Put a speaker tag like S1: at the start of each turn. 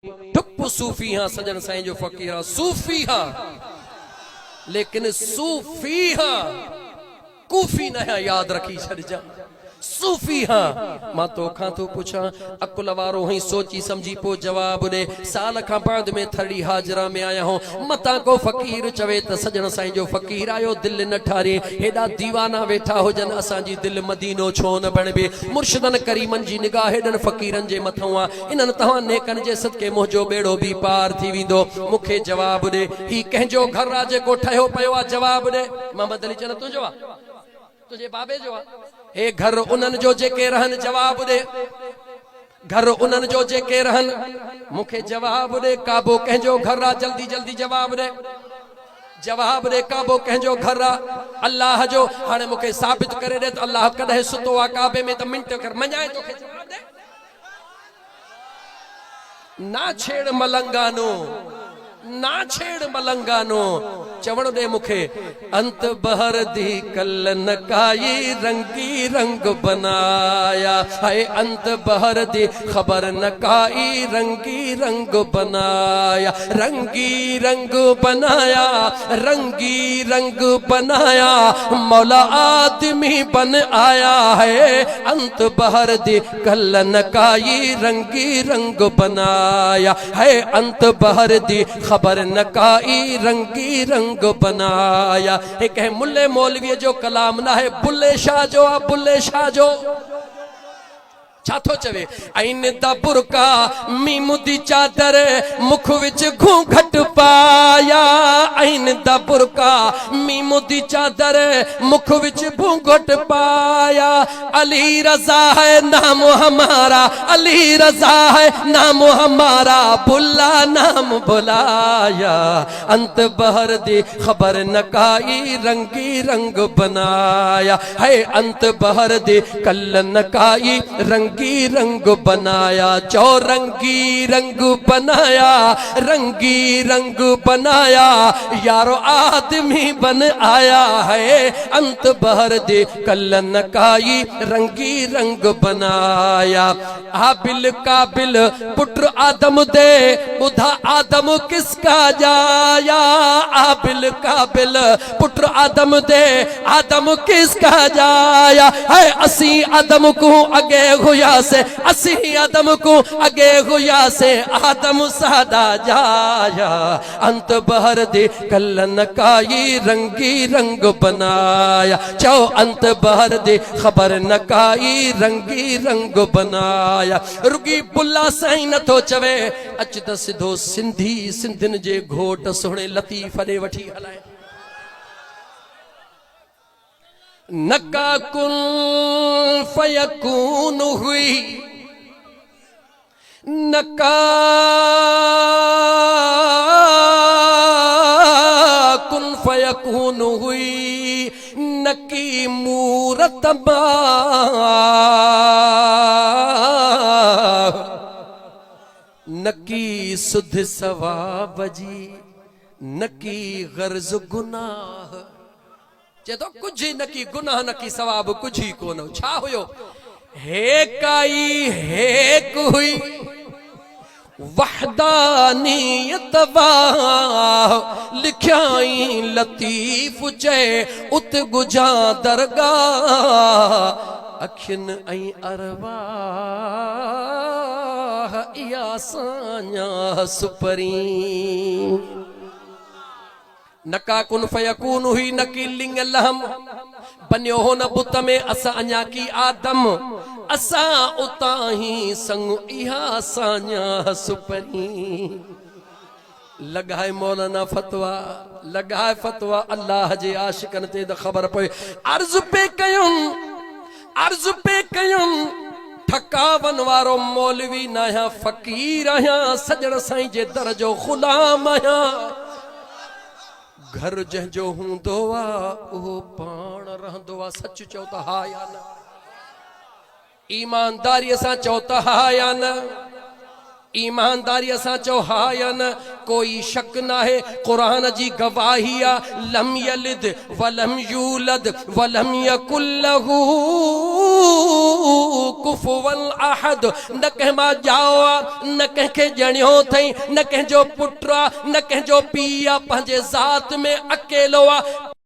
S1: ठुप सूफी हाँ सजन साईं जो फकीर हाँ सूफी हाँ लेकिन सूफी हाँ कूफी न है याद रखी छड़जा सूफी हाँ मां तो खां तो पुछा अकुल वारो हई सोची समझी पो जवाब दे साल खां बाद में थड़ी हाजरा में आया हूं मता को फकीर चवे त सजन साईं जो फकीर आयो दिल न ठारे हेडा दीवाना वेठा हो जन असा जी दिल मदीनो छो न बणबे मुर्शिदन करीमन जी निगाह हेडन फकीरन जे मथों आ इनन तवा नेकन जे सदके मोजो बेड़ो भी पार थी विंदो मुखे जवाब दे ही कहजो घर राजे को ठयो पयो आ जवाब दे मोहम्मद अली चन तुझो तुझे बाबे जो हे घर उन्हनि जो जेके रहन जवाब दे घर उन्हनि जो जेके रहन मुखे जवाब दे काबो कहजो घर आ जल्दी जल्दी जवाब दे काबो कहजो घर आ अल्लाह जो हाने मुखे साबित करे दे तो अल्लाह कदे सुतो आ काबे में तो मिनट कर मजाए तो के जवाब दे ना छेड़ मलंगानो चवण दे मुखे अंत बहर दी कल नकाई रंगी रंग बनाया है अंत बहर दी खबर नकाई रंगी रंग बनाया रंगी रंग बनाया मौला आदमी बन आया है अंत बहर दी कल नकाई रंगी रंग बनाया है अंत बहर दी खबर नकाई रंगी रंग बनाया एक है मुल्ले मौलवी जो कलाम ना है बुल्ले शाह जो छाथो चवे आइन दा बुरका मीम दी चादर मुख विच घूंघट पाया आइन दा बुरका मीम दी चादर मुख विच घूंघट पाया अली रजा है नाम हमारा अली रजा है नाम हमारा बुल्ला नाम बुलाया अंत बहर दी खबर नकाई रंगी रंग बनाया है अंत बहर दी कल नकाई रंगी रंग बनाया चौरंगी रंग बनाया यारो आदमी बन आया है अंत बहर दे कल नकाई रंगी रंग बनाया आबिल काबिल पुत्र आदम दे बुधा आदम किसका जाया आबिल काबिल पुत्र आदम दे आदम किसका जाया है असी आदम को अगे हुआ से असी आदम को अगे हुआ से आदम सादा जाया अंत बहर दे कल नकाई रंगी रंग बनाया चौ अंत बहर दे खबर नकाई रंगी रंग बनाया रुगी बुल्ला साईं न तो चवे अच त सिधो सिंधी सिंधिन जे घोट सोहणे लतीफ दे वठी हलाए नका कुन फयकून हुई नका कुन फयकून हुई नकी मूरत नकी सुध सवाब जी नकी गर्ज गुनाह चे तो कुछ ही नकी गुनाह नकी सवाब कुछ ही कोन छा हुयो हे काई हेक हुई वहदानियत वाह लिख्याई लतीफ चे उत गुजा दरगाह अखिन ऐं अरवाह इया सान्या सुपरी नका कुन फयकून हुई नकी लिंग लहम बन्यो हो न बुत में असा अञा की आदम असा उता ही संग इहा सान्या सुपरी लगाए मौलाना फतवा लगाए फतवा अल्लाह जे आशिकन ते द खबर पे अर्ज पे कयुम ठकावन वारो मौलवी ना फकीर आया सजण साईं जे दर जो गुलाम आया घर जंहिंजो हूंदो आ उहो पाण रहंदो आ सच चओ त हा या न ईमानदारीअ सां चओ त हा या न ईमानदारीअ सां चओ हा या न कोई शक ना है कुरान जी गवाहिया लम यलिद वलम यूलद वलम यकुल लहू कुफुवन अहद। न कह मां जाओ न कह के जणियो थई न कह जो पुट्रा न कह जो पिया पंहिंजे ज़ात में अकेलो आ